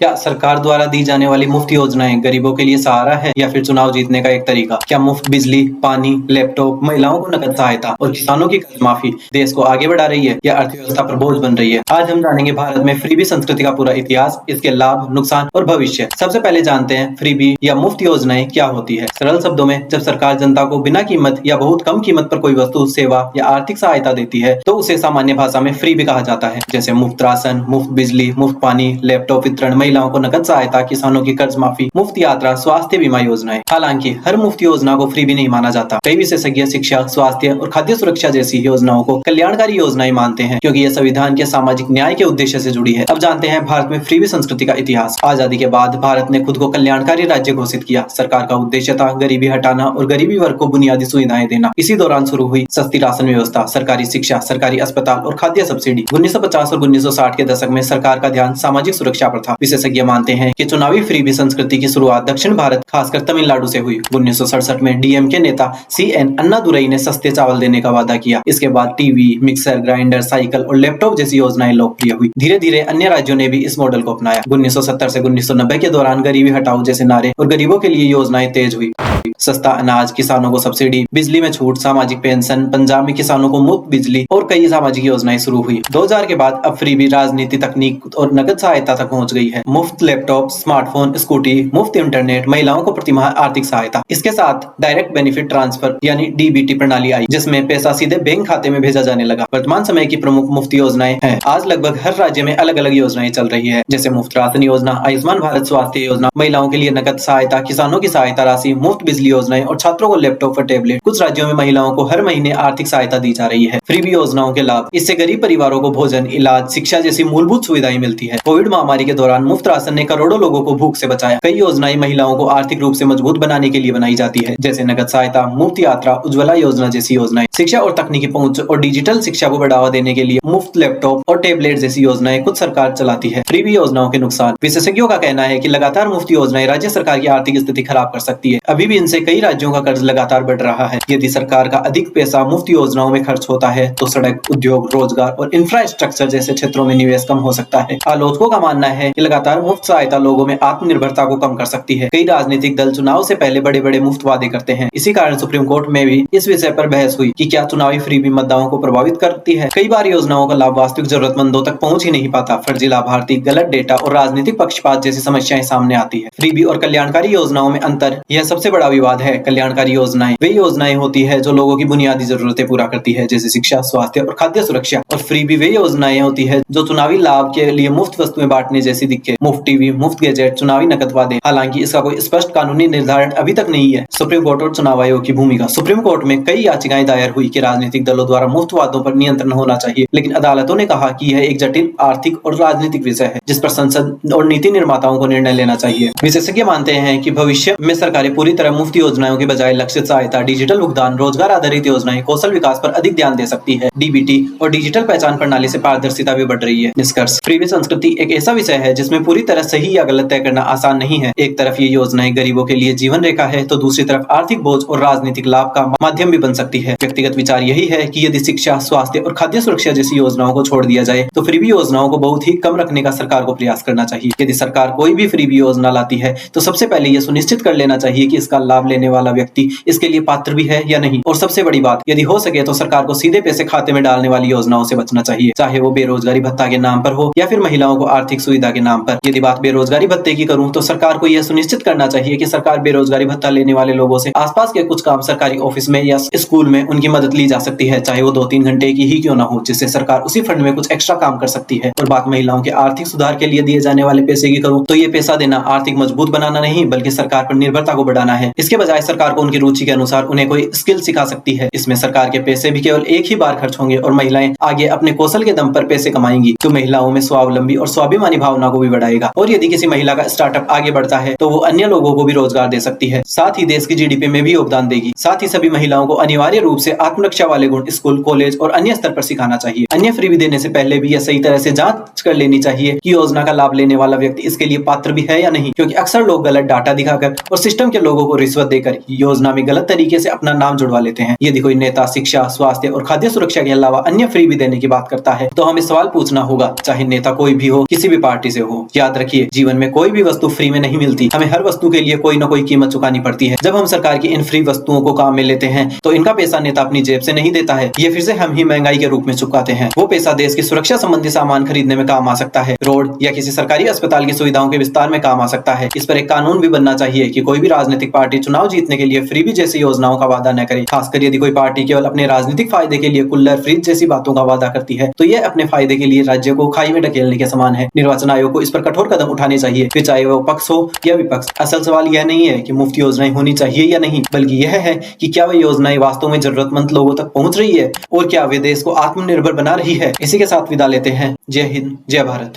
क्या सरकार द्वारा दी जाने वाली मुफ्त योजनाएं गरीबों के लिए सहारा है या फिर चुनाव जीतने का एक तरीका? क्या मुफ्त बिजली, पानी, लैपटॉप, महिलाओं को नकद सहायता और किसानों की कर्ज माफी देश को आगे बढ़ा रही है या अर्थव्यवस्था पर बोझ बन रही है? आज हम जानेंगे भारत में फ्रीबी संस्कृति का पूरा इतिहास, इसके लाभ, नुकसान और भविष्य। सबसे पहले जानते हैं फ्रीबी या मुफ्त योजनाएं क्या होती है। सरल शब्दों में, जब सरकार जनता को बिना कीमत या बहुत कम कीमत पर कोई वस्तु, सेवा या आर्थिक सहायता देती है तो उसे सामान्य भाषा में फ्रीबी कहा जाता है। जैसे मुफ्त राशन, मुफ्त बिजली, मुफ्त पानी, लैपटॉप वितरण, महिलाओं को नकद सहायता, किसानों की कर्ज माफी, मुफ्त यात्रा, स्वास्थ्य बीमा योजनाएं। हालांकि हर मुफ्त योजना को फ्री भी नहीं माना जाता। कई विशेषज्ञ शिक्षा, स्वास्थ्य और खाद्य सुरक्षा जैसी योजनाओं को कल्याणकारी योजनाएं मानते हैं क्योंकि यह संविधान के सामाजिक न्याय के उद्देश्य से जुड़ी है। अब जानते हैं भारत में फ्रीबी संस्कृति का इतिहास। आजादी के बाद भारत ने खुद को कल्याणकारी राज्य घोषित किया। सरकार का उद्देश्य था गरीबी हटाना और गरीबी वर्ग को बुनियादी सुविधाएं देना। इसी दौरान शुरू हुई सस्ती राशन व्यवस्था, सरकारी शिक्षा, सरकारी अस्पताल और खाद्य सब्सिडी। 1950 और 1960 के दशक में सरकार का ध्यान सामाजिक सुरक्षा पर था। विशेषज्ञ मानते हैं कि चुनावी फ्रीबी संस्कृति की शुरुआत दक्षिण भारत, खासकर तमिलनाडु से हुई। 1967 में डीएमके नेता सीएन अन्नादुरई ने सस्ते चावल देने का वादा किया। इसके बाद टीवी, मिक्सर ग्राइंडर, साइकिल और लैपटॉप जैसी योजनाएं लोकप्रिय हुई। धीरे धीरे अन्य राज्यों ने भी इस मॉडल को अपनाया। 1970 से 1990 के दौरान गरीबी हटाओ जैसे नारे और गरीबों के लिए योजनाएं तेज हुई। सस्ता अनाज, किसानों को सब्सिडी, बिजली में छूट, सामाजिक पेंशन, पंजाब में किसानों को मुफ्त बिजली और कई सामाजिक योजनाएं शुरू हुई। 2000 के बाद अब फ्रीबी राजनीति, तकनीक और नकद सहायता तक पहुंच गई है। मुफ्त लैपटॉप, स्मार्टफोन, स्कूटी, मुफ्त इंटरनेट, महिलाओं को प्रतिमाह आर्थिक सहायता। इसके साथ डायरेक्ट बेनिफिट ट्रांसफर यानी डीबीटी प्रणाली आई, जिसमें पैसा सीधे बैंक खाते में भेजा जाने लगा। वर्तमान समय की प्रमुख मुफ्त योजनाएं हैं। आज लगभग हर राज्य में अलग अलग योजनाएं चल रही है, जैसे मुफ्त राशन योजना, आयुष्मान भारत स्वास्थ्य योजना, महिलाओं के लिए नकद सहायता, किसानों की सहायता राशि, मुफ्त बिजली योजनाएं और छात्रों को लैपटॉप और टैबलेट। कुछ राज्यों में महिलाओं को हर महीने आर्थिक सहायता दी जा रही है। फ्रीबी योजनाओं के लाभ, इससे गरीब परिवारों को भोजन, इलाज, शिक्षा जैसी मूलभूत सुविधाएं मिलती है। कोविड महामारी के दौरान मुफ्त राशन ने करोड़ों लोगों को भूख से बचाया। कई योजनाएं महिलाओं को आर्थिक रूप से मजबूत बनाने के लिए बनाई जाती है, जैसे नकद सहायता, मुफ्त यात्रा, उज्ज्वला योजना जैसी योजनाएं। शिक्षा और तकनीकी पहुंच और डिजिटल शिक्षा को बढ़ावा देने के लिए मुफ्त लैपटॉप और टैबलेट जैसी योजनाएं कुछ सरकार चलाती है। फ्रीबी योजनाओं के नुकसान, विशेषज्ञों का कहना है कि लगातार मुफ्त योजनाएं राज्य सरकार की आर्थिक स्थिति खराब कर सकती है। अभी भी इनसे कई राज्यों का कर्ज लगातार बढ़ रहा है। यदि सरकार का अधिक पैसा मुफ्त योजनाओं में खर्च होता है तो सड़क, उद्योग, रोजगार और इंफ्रास्ट्रक्चर जैसे क्षेत्रों में निवेश कम हो सकता है। आलोचकों का मानना है कि लगातार मुफ्त सहायता लोगों में आत्मनिर्भरता को कम कर सकती है। कई राजनीतिक दल चुनाव से पहले बड़े बड़े मुफ्त वादे करते हैं। इसी कारण सुप्रीम कोर्ट में भी इस विषय पर बहस हुई कि क्या चुनावी फ्रीबी मतदाताओं को प्रभावित करती है। कई बार योजनाओं का लाभ वास्तविक जरूरतमंदों तक पहुंच ही नहीं पाता। फर्जी लाभार्थी, गलत डेटा और राजनीतिक पक्षपात जैसी समस्याएं सामने आती है। फ्रीबी और कल्याणकारी योजनाओं में अंतर, यह सबसे बड़ा विवाद है। कल्याणकारी योजनाएं वे योजनाएं होती है जो लोगों की बुनियादी जरूरतें पूरा करती है, जैसे शिक्षा, स्वास्थ्य और खाद्य सुरक्षा। और फ्रीबी वे योजनाएं होती है जो चुनावी लाभ के लिए मुफ्त वस्तुएं बांटने जैसी दिखे, मुफ्त टीवी, मुफ्त गैजेट, चुनावी नकद वादे। हालांकि इसका कोई स्पष्ट कानूनी निर्धारण अभी तक नहीं है। सुप्रीम कोर्ट और चुनाव आयोग की भूमिका, सुप्रीम कोर्ट में कई याचिकाएं दायर हुई कि राजनीतिक दलों द्वारा मुफ्त वादों पर नियंत्रण होना चाहिए, लेकिन अदालतों ने कहा कि यह एक जटिल आर्थिक और राजनीतिक विषय है जिस पर संसद और नीति निर्माताओं को निर्णय लेना चाहिए। विशेषज्ञ मानते हैं कि भविष्य में सरकारें पूरी तरह मुफ्त योजनाओं के बजाय लक्षित सहायता, डिजिटल भुगतान, रोजगार आधारित योजनाएं, कौशल विकास पर अधिक ध्यान दे सकती है। डीबीटी और डिजिटल पहचान प्रणाली से पारदर्शिता भी बढ़ रही है। निष्कर्ष, फ्रीबी संस्कृति एक ऐसा विषय है जिसमें पूरी तरह सही या गलत तय करना आसान नहीं है। एक तरफ ये योजनाएं गरीबों के लिए जीवन रेखा है तो दूसरी तरफ आर्थिक बोझ और राजनीतिक लाभ का माध्यम भी बन सकती है। व्यक्तिगत विचार यही है कि यदि शिक्षा, स्वास्थ्य और खाद्य सुरक्षा जैसी योजनाओं को छोड़ दिया जाए तो फ्रीबी योजनाओं को बहुत ही कम रखने का सरकार को प्रयास करना चाहिए। यदि सरकार कोई भी फ्रीबी योजना लाती है तो सबसे पहले यह सुनिश्चित कर लेना चाहिए कि इसका लाभ लेने वाला व्यक्ति इसके लिए पात्र भी है या नहीं। और सबसे बड़ी बात, यदि हो सके तो सरकार को सीधे पैसे खाते में डालने वाली योजनाओं से बचना चाहिए, चाहे वो बेरोजगारी भत्ता के नाम पर हो या फिर महिलाओं को आर्थिक सुविधा के नाम पर। यदि बात बेरोजगारी भत्ते की करूं तो सरकार को यह सुनिश्चित करना चाहिए कि सरकार बेरोजगारी भत्ता लेने वाले लोगों से आसपास के कुछ काम सरकारी ऑफिस में या स्कूल में उनकी मदद ली जा सकती है, चाहे वो 2-3 घंटे की ही क्यों ना हो, जिससे सरकार उसी फंड में कुछ एक्स्ट्रा काम कर सकती है। और बात महिलाओं के आर्थिक सुधार के लिए दिए जाने वाले पैसे की करूं तो ये पैसा देना आर्थिक मजबूत बनाना नहीं बल्कि सरकार पर निर्भरता को बढ़ाना है। इसके बजाय सरकार को उनकी रुचि के अनुसार उन्हें कोई स्किल सिखा सकती है। इसमें सरकार के पैसे भी केवल एक ही बार खर्च होंगे और महिलाएं आगे अपने कौशल के दम पर पैसे कमाएंगी, जो महिलाओं में स्वावलंबी और स्वाभिमानी भावना को भी बढ़ाएगा। और यदि किसी महिला का स्टार्टअप आगे बढ़ता है तो वो अन्य लोगों को भी रोजगार दे सकती है, साथ ही देश की जीडीपी में भी योगदान देगी। साथ ही सभी महिलाओं को अनिवार्य रूप से आत्मरक्षा वाले गुण स्कूल, कॉलेज और अन्य स्तर पर सिखाना चाहिए। अन्य फ्रीबी देने से पहले भी यह सही तरह से जांच कर लेनी चाहिए कि योजना का लाभ लेने वाला व्यक्ति इसके लिए पात्र भी है या नहीं, क्योंकि अक्सर लोग गलत डाटा दिखाकर और सिस्टम के लोगों को रिश्वत रिश्वत देकर योजना में गलत तरीके से अपना नाम जुड़वा लेते हैं। यदि कोई नेता शिक्षा, स्वास्थ्य और खाद्य सुरक्षा के अलावा अन्य फ्री भी देने की बात करता है तो हमें सवाल पूछना होगा, चाहे नेता कोई भी हो, किसी भी पार्टी से हो। याद रखिए, जीवन में कोई भी वस्तु फ्री में नहीं मिलती। हमें हर वस्तु के लिए कोई न कोई कीमत चुकानी पड़ती है। जब हम सरकार की इन फ्री वस्तुओं को काम में लेते हैं तो इनका पैसा नेता अपनी जेब से नहीं देता है, ये फिर से हम ही महंगाई के रूप में चुकाते हैं। वो पैसा देश की सुरक्षा संबंधी सामान खरीदने में काम आ सकता है, रोड या किसी सरकारी अस्पताल की सुविधाओं के विस्तार में काम आ सकता है। इस पर एक कानून भी बनना चाहिए कि कोई भी राजनीतिक पार्टी चुनाव जीतने के लिए फ्रीबी जैसी योजनाओं का वादा न करे। खासकर यदि कोई पार्टी केवल अपने राजनीतिक फायदे के लिए कूलर, फ्रिज जैसी बातों का वादा करती है तो यह अपने फायदे के लिए राज्य को खाई में ढकेलने के समान है। निर्वाचन आयोग को इस पर कठोर कदम उठाने चाहिए, फिर चाहे वो पक्ष हो या विपक्ष। असल सवाल यह नहीं है कि मुफ्त योजनाएं होनी चाहिए या नहीं, बल्कि यह है कि क्या वह योजनाएं वास्तव में जरूरतमंद लोगों तक पहुंच रही है और क्या वे देश को आत्मनिर्भर बना रही है। इसी के साथ विदा लेते हैं। जय हिंद, जय भारत।